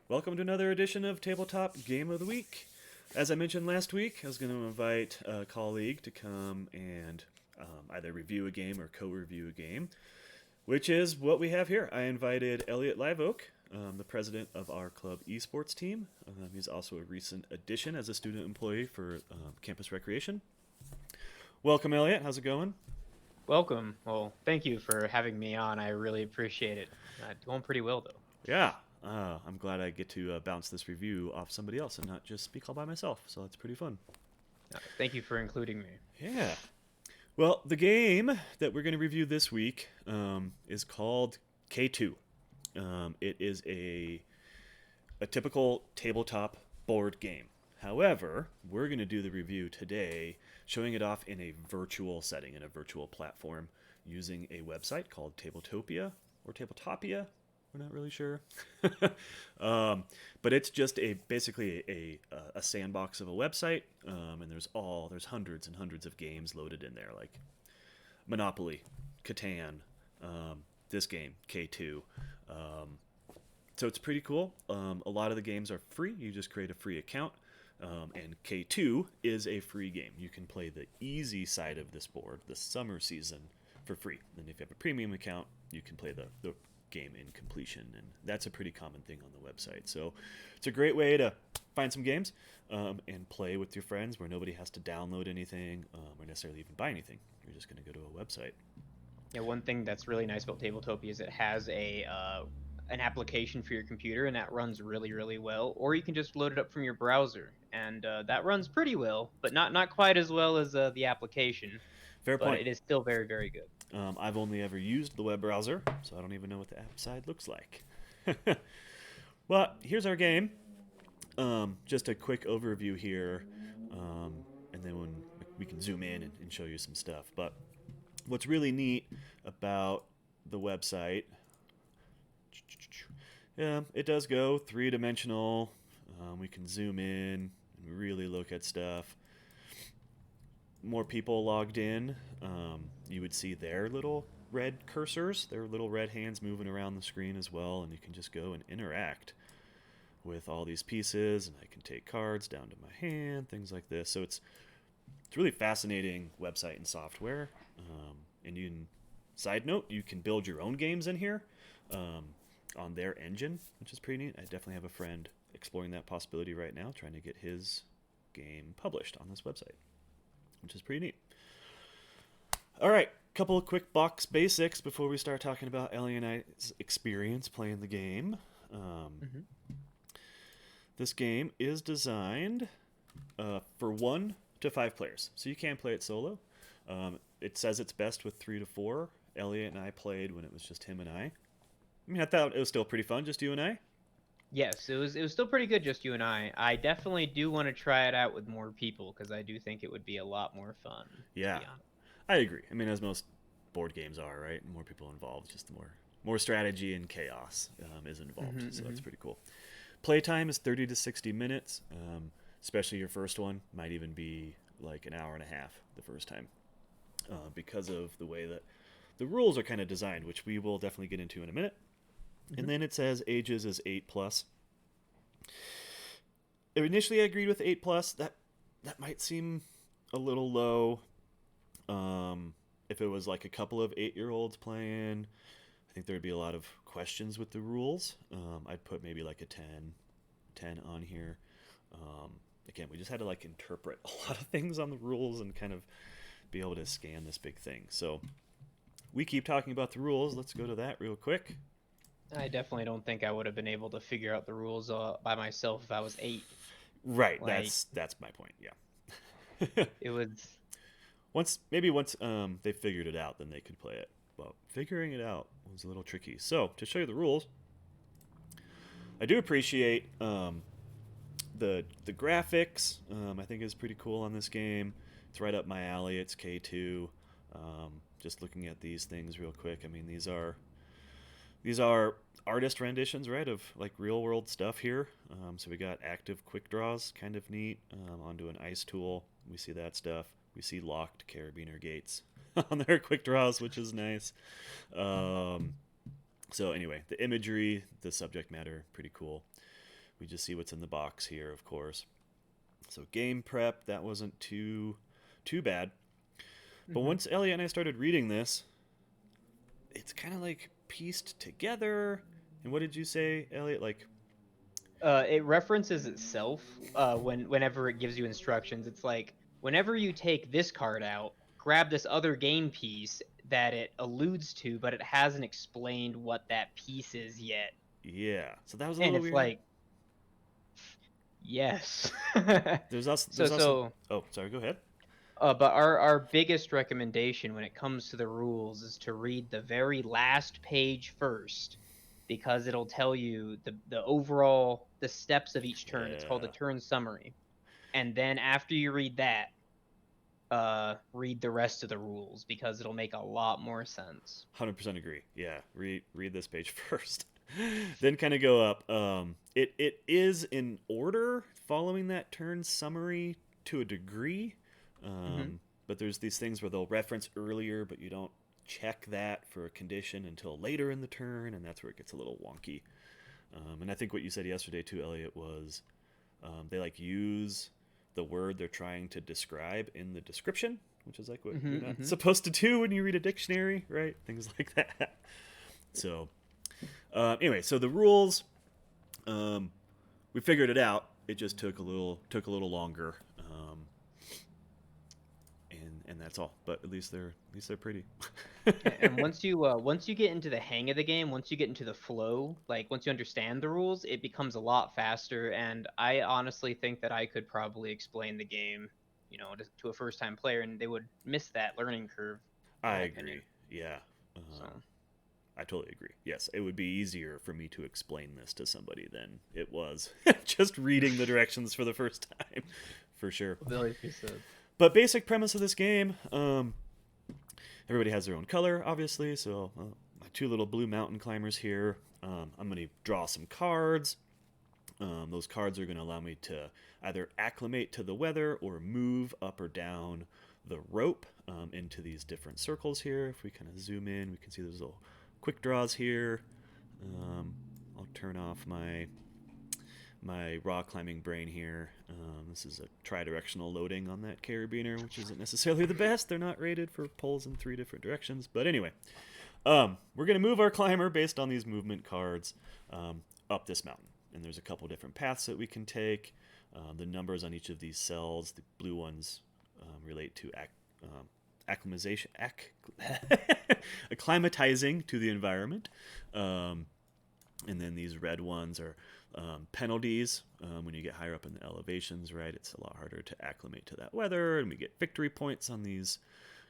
Welcome to another edition of Tabletop Game of the Week. As I mentioned last week, I was going to invite a colleague to come and either review a game or co-review a game, which is what we have here. I invited Elliot Liveoak, the president of our club esports team. He's also a recent addition as a student employee for campus recreation. Welcome, Elliot. How's it going? Welcome. Well, thank you for having me on. I really appreciate it. Going pretty well, though. Yeah, I'm glad I get to bounce this review off somebody else and not just speak all by myself. So that's pretty fun. Thank you for including me. Yeah. Well, the game that we're going to review this week is called K2. It is a typical tabletop board game. However, we're going to do the review today showing it off in a virtual setting, in a virtual platform, using a website called Tabletopia or Tabletopia. We're not really sure. But it's just basically a sandbox of a website, and there's hundreds and hundreds of games loaded in there, like Monopoly, Catan, this game, K2. So it's pretty cool. A lot of the games are free. You just create a free account. And K2 is a free game. You can play the easy side of this board, the summer season, for free. And if you have a premium account, you can play the game in completion. And that's a pretty common thing on the website. So it's a great way to find some games and play with your friends where nobody has to download anything or necessarily even buy anything. You're just going to go to a website. Yeah, one thing that's really nice about Tabletopia is it has an application for your computer, and that runs really, really well. Or you can just load it up from your browser, and that runs pretty well, but not quite as well as the application. Fair But point. it is still very, very good. I've only ever used the web browser, so I don't even know what the app side looks like. Well, here's our game. Just a quick overview here, and then when we can zoom in and show you some stuff. But what's really neat about the website, yeah, it does go three-dimensional. We can zoom in and really look at stuff. More people logged in, you would see their little red cursors, their little red hands moving around the screen as well, and you can just go and interact with all these pieces, and I can take cards down to my hand, things like this. So it's really fascinating website and software. And you can, side note, you can build your own games in here on their engine, which is pretty neat. I definitely have a friend exploring that possibility right now, trying to get his game published on this website, which is pretty neat. All right, couple of quick box basics before we start talking about Ellie and I's experience playing the game. Hmm. This game is designed for 1 to 5 players, so you can play it solo. It says it's best with 3 to 4. Elliot and I played when it was just him and I. I mean, I thought it was still pretty fun, just you and I. Yes, it was still pretty good, just you and I. I definitely do want to try it out with more people because I do think it would be a lot more fun. To Yeah, be honest. I agree. I mean, as most board games are, right? The more people involved, just the more strategy and chaos is involved. So that's pretty cool. Playtime is 30 to 60 minutes, especially your first one. Might even be like an hour and a half the first time because of the way that the rules are kind of designed, which we will definitely get into in a minute. And then it says ages is 8 plus. Initially, I agreed with 8 plus. That might seem a little low. If it was like a couple of 8-year-olds playing, I think there'd be a lot of questions with the rules. I'd put maybe like a 10 on here. Again, we just had to like interpret a lot of things on the rules and kind of be able to scan this big thing. So we keep talking about the rules. Let's go to that real quick. I definitely don't think I would have been able to figure out the rules by myself if I was 8. Right, Like that's my point. Yeah. it was. Once they figured it out, then they could play it. But figuring it out was a little tricky. So to show you the rules, I do appreciate the graphics. I think is pretty cool on this game. It's right up my alley. It's K2. Just looking at these things real quick. I mean, these are artist renditions, right, of like real world stuff here. So we got active quick draws, kind of neat, onto an ice tool. We see that stuff. We see locked carabiner gates on their quick draws, which is nice. So anyway, the imagery, the subject matter, pretty cool. We just see what's in the box here, of course. So game prep, that wasn't too bad. But Hmm. once Elliot and I started reading this, it's kind of like pieced together. And what did you say, Elliot? Like, It references itself whenever it gives you instructions. It's like whenever you take this card out, grab this other game piece that it alludes to, but it hasn't explained what that piece is yet. yeah. So that was a And little it's weird. like, yes. There's also so there's also so oh, sorry, go ahead. but our biggest recommendation when it comes to the rules is to read the very last page first, because it'll tell you the overall the steps of each turn. It's called the Yeah. turn summary. And then after you read that, read the rest of the rules because it'll make a lot more sense. 100% agree. Yeah, read this page first. Then kind of go up. It is in order following that turn summary to a degree. Hmm. But there's these things where they'll reference earlier, but you don't check that for a condition until later in the turn, and that's where it gets a little wonky. And I think what you said yesterday too, Elliot, was they like use the word they're trying to describe in the description, which is like what Hmm. you're not Hmm. supposed to do when you read a dictionary, right? Things like that. So, anyway, so the rules, um, we figured it out. It just took a little longer, and that's all. But at least they're pretty. And once you get into the hang of the game, once you get into the flow, like once you understand the rules, it becomes a lot faster. And I honestly think that I could probably explain the game, to a first time player, and they would miss that learning curve, in I my opinion. agree. Yeah. So. I totally agree. Yes, it would be easier for me to explain this to somebody than it was just reading the directions for the first time, for sure. Ability said. But basic premise of this game, everybody has their own color, obviously. So my two little blue mountain climbers here. I'm going to draw some cards. Those cards are going to allow me to either acclimate to the weather or move up or down the rope into these different circles here. If we kind of zoom in, we can see there's little quick draws here. Um, I'll turn off my raw climbing brain here. This is a tri-directional loading on that carabiner, which isn't necessarily the best. They're not rated for pulls in 3 different directions. But anyway, we're going to move our climber based on these movement cards up this mountain. And there's a couple different paths that we can take. The numbers on each of these cells, the blue ones relate to acclimatization, acclimatizing to the environment. And then these red ones are penalties when you get higher up in the elevations, right? It's a lot harder to acclimate to that weather, and we get victory points on these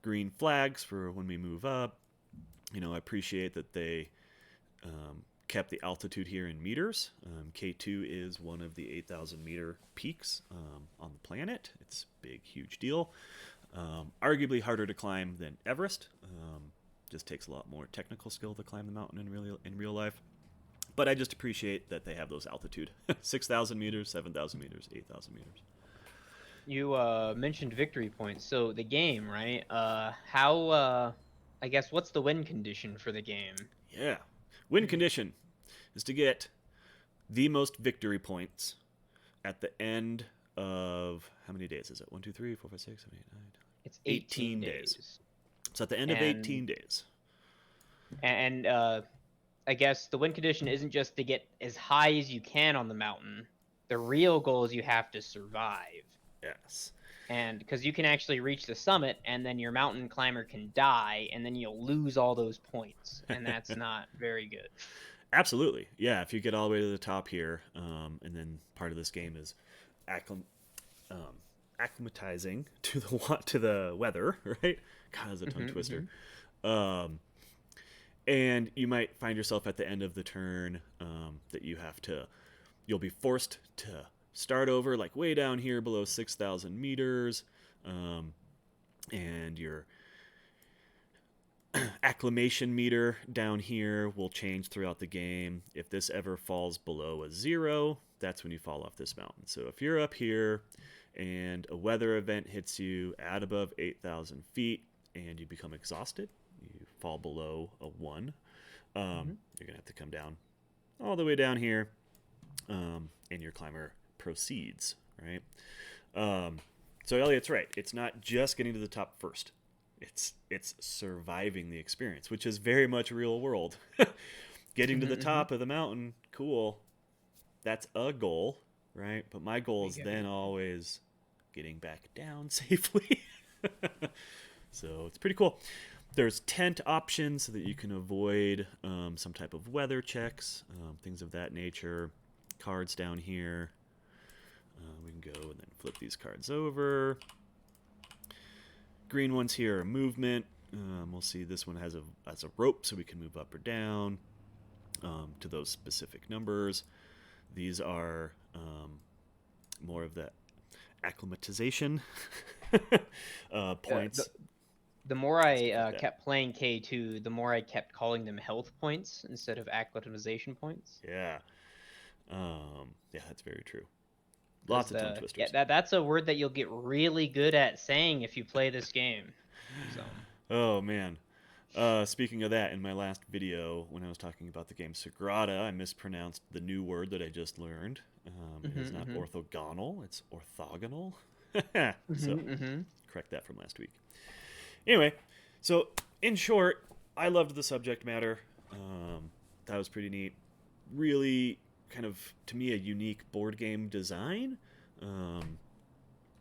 green flags for when we move up. I appreciate that they kept the altitude here in meters. K2 is one of the 8,000 meter peaks on the planet. It's a big, huge deal. Arguably harder to climb than Everest. Just takes a lot more technical skill to climb the mountain in real life. But I just appreciate that they have those altitude 6,000 meters, 7,000 meters, 8,000 meters. You mentioned victory points. So the game, right? How I guess what's the win condition for the game? Yeah. Win condition is to get the most victory points at the end of how many days is it? 1, 2, 3, 4, 5, 6, 7, 8, 9, 10. It's 18 days. days. So at the end of And 18 days. and I guess the win condition isn't just to get as high as you can on the mountain. The real goal is you have to survive. Yes. And because you can actually reach the summit and then your mountain climber can die and then you'll lose all those points, and that's not very good. Absolutely. Yeah, if you get all the way to the top here, and then part of this game is acclim- um, acclimatizing to the weather, right? God, that's a tongue twister. Um, and you might find yourself at the end of the turn that you'll be forced to start over like way down here below 6,000 meters, and your acclimation meter down here will change throughout the game. If this ever falls below a 0, that's when you fall off this mountain. So if you're up here and a weather event hits you at above 8,000 feet and you become exhausted, you fall below a 1, you're going to have to come down all the way down here and your climber proceeds, right? Um, so Elliot's right. It's not just getting to the top first. It's surviving the experience, which is very much real world. Getting to the Mm-hmm. top of the mountain, cool. That's a goal, right? But my goal We is get then it. always getting back down safely. So it's pretty cool. There's tent options so that you can avoid some type of weather checks, things of that nature. Cards down here. We can go and then flip these cards over. Green ones here are movement. We'll see this one has a rope, so we can move up or down to those specific numbers. These are more of the acclimatization Uh, the, points, the more I stuff like that. kept playing K2, the more I kept calling them health points instead of acclimatization points. Yeah, yeah, that's very true. Because Lots of tongue yeah, twisters. that's a word that you'll get really good at saying if you play this game. So. Oh man. Speaking of that, in my last video, when I was talking about the game Sagrada, I mispronounced the new word that I just learned. It is Mhm. not Mhm. orthogonal; it's orthogonal. So, Mhm. Mhm. correct that from last week. Anyway, so in short, I loved the subject matter. That was pretty neat. Really, kind of to me, a unique board game design. Um,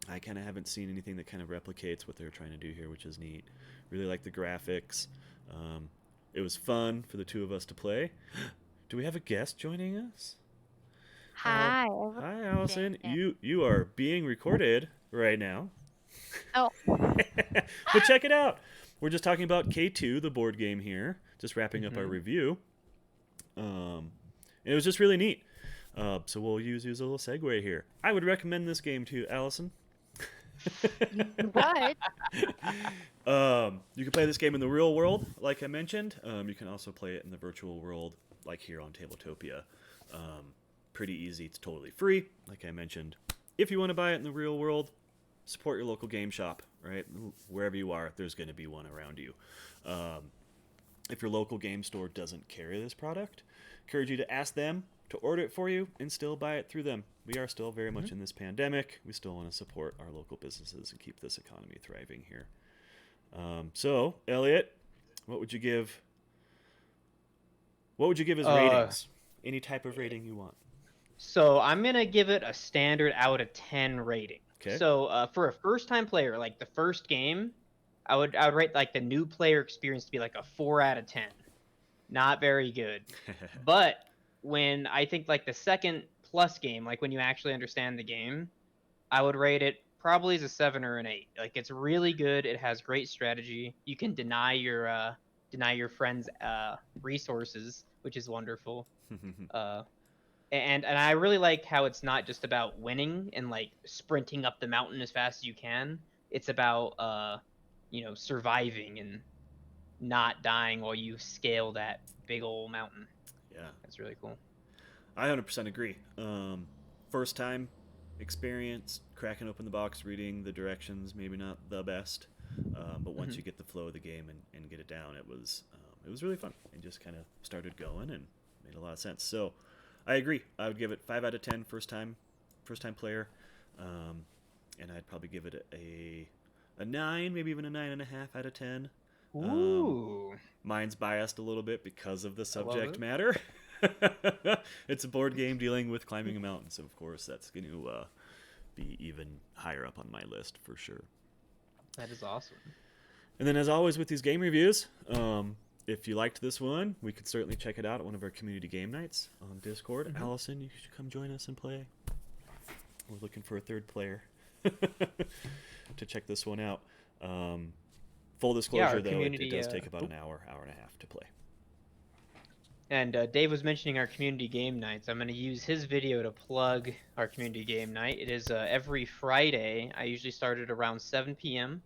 I kind of haven't seen anything that kind of replicates what they're trying to do here, which is neat. Really like the graphics. Um, it was fun for the two of us to play. Do we have a guest joining us? Hi, Hi, Allison. everyone. You are being recorded right now. Oh, But check it out. We're just talking about K2, the board game here. Just wrapping up our Mhm. review. And it was just really neat. So we'll use a little segue here. I would recommend this game to you, Allison. what? You can play this game in the real world, like I mentioned. You can also play it in the virtual world, like here on Tabletopia. Um, Pretty easy. It's totally free, like I mentioned. If you want to buy it in the real world, support your local game shop, right? Wherever you are, there's going to be one around you. Um, if your local game store doesn't carry this product, encourage you to ask them to order it for you and still buy it through them. We are still very much Mhm. in this pandemic. We still want to support our local businesses and keep this economy thriving here. So, Elliot, what would you give? What would you give as Uh, ratings? Any type of rating you want. so I'm gonna give it a standard out of 10 rating. Okay. So for a first time player, like the first game, I would rate like the new player experience to be like a 4 out of 10. Not very good. But when I think like the second plus game, like when you actually understand the game, I would rate it probably as a 7 or an 8. Like it's really good. It has great strategy. You can deny your friends resources, which is wonderful. Uh, and I really like how it's not just about winning and like sprinting up the mountain as fast as you can. It's about surviving and not dying while you scale that big old mountain. Yeah, That's really cool. I 100% agree. First time experience, cracking open the box, reading the directions, maybe not the best, but once Hmm. you get the flow of the game and get it down, it was really fun and just kind of started going and made a lot of sense. So I agree. I would give it 5 out of 10 first time player, um, and I'd probably give it a 9, maybe even a 9.5 out of 10. Um, Ooh, Mine's biased a little bit because of the I love subject it. matter. It's a board game dealing with climbing a mountain, so of course that's going to be even higher up on my list for sure. That is awesome. And then, as always with these game reviews, if you liked this one, we could certainly check it out at one of our community game nights on Discord. Hmm. Allison, you should come join us and play. We're looking for a third player to check this one out. Um, Full Yeah, disclosure, our though, it community. does take about an hour, hour and a half to play. And Dave was mentioning our community game nights. I'm going to use his video to plug our community game night. It is every Friday. I usually start at around 7 p.m.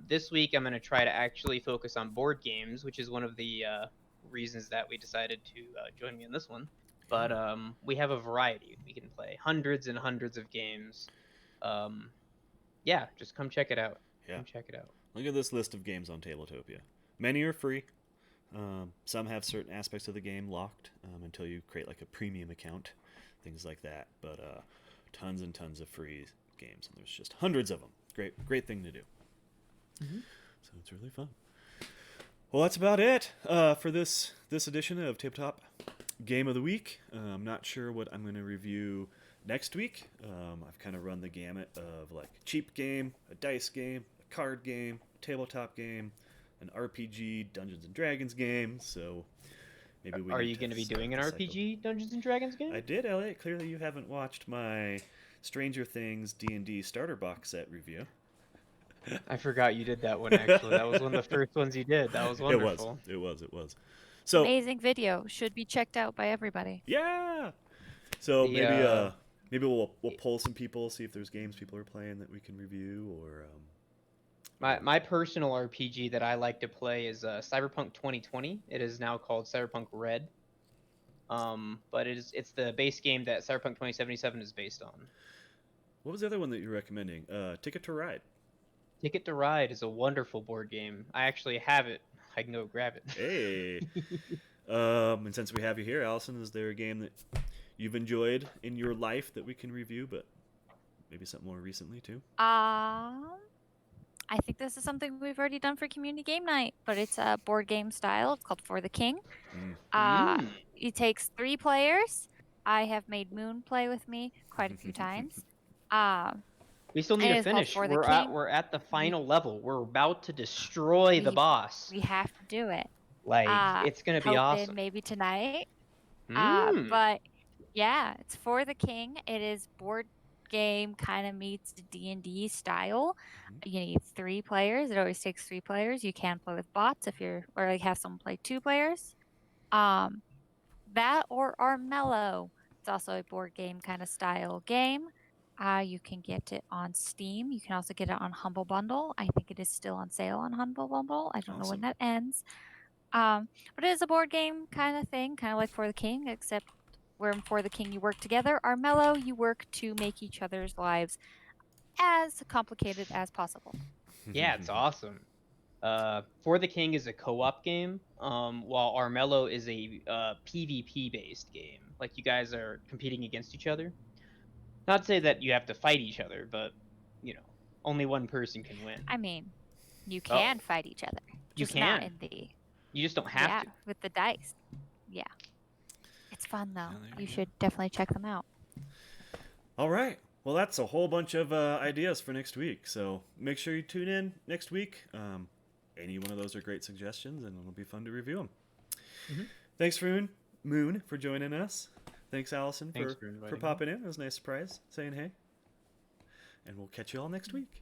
This week, I'm going to try to actually focus on board games, which is one of the reasons that we decided to join me in this one. But Yeah, we have a variety. We can play hundreds and hundreds of games. Um, yeah, just come check it out. yeah. Come check it out. Look at this list of games on Tabletopia. Many are free. Some have certain aspects of the game locked until you create like a premium account, things like that. But tons and tons of free games, and there's just hundreds of them. Great thing to do. Mm-hmm. So it's really fun. Well, that's about it for this edition of Tabletop Game of the Week. I'm not sure what I'm going to review next week. I've kind of run the gamut of like a cheap game, a dice game, a card game, a tabletop game, an RPG Dungeons and Dragons game. So maybe we Are need you to going to be start doing the an cycle. RPG Dungeons and Dragons game? I did, Elliot. Clearly, you haven't watched my Stranger Things D&D starter box set review. I forgot you did that one, actually. That was one of the first ones you did. That was wonderful. It was. So Amazing video. Should be checked out by everybody. yeah. So The, maybe we'll poll some people, see if there's games people are playing that we can review, or My personal RPG that I like to play is Cyberpunk 2020. It is now called Cyberpunk Red. But it's the base game that Cyberpunk 2077 is based on. what was the other one that you're recommending? Ticket to Ride. Ticket to Ride is a wonderful board game. I actually have it. I can go grab it. Hey. And since we have you here, Allison, is there a game that you've enjoyed in your life that we can review, but maybe something more recently too? I think this is something we've already done for community game night, but it's a board game style. It's called For the King. It takes 3 players. I have made Moon play with me quite a few times. We still need And to it's called finish. For the We're King. at the final level. We're about to destroy the boss. We have to do it. Like it's gonna be Hoping awesome. maybe tonight. Mm. But yeah, it's For the King. It is board game kind of meets D&D style. You need 3 players. It always takes 3 players. You can play with bots if you're or like have someone play 2 players. That or Armello. It's also a board game kind of style game. You can get it on Steam. You can also get it on Humble Bundle. I think it is still on sale on Humble Bundle. I don't know when Awesome. that ends. But it is a board game kind of thing, kind of like For the King, except where in For the King you work together. Armello, you work to make each other's lives as complicated as possible. Yeah, it's awesome. For the King is a co-op game, while Armello is a PvP based game. Like you guys are competing against each other. Not to say that you have to fight each other, but you know, only one person can win. I mean, you can fight each other. You Just not can. in the You just don't have to. with the dice. Yeah. It's fun though. there You you go. should definitely check them out. All right. Well, that's a whole bunch of ideas for next week. So make sure you tune in next week. Any one of those are great suggestions, and it'll be fun to review them. Mm-hmm. Thanks, Moon, for joining us. Thanks, Allison, Thanks for inviting me. popping in. It was a nice surprise saying hey. And we'll catch you all next week.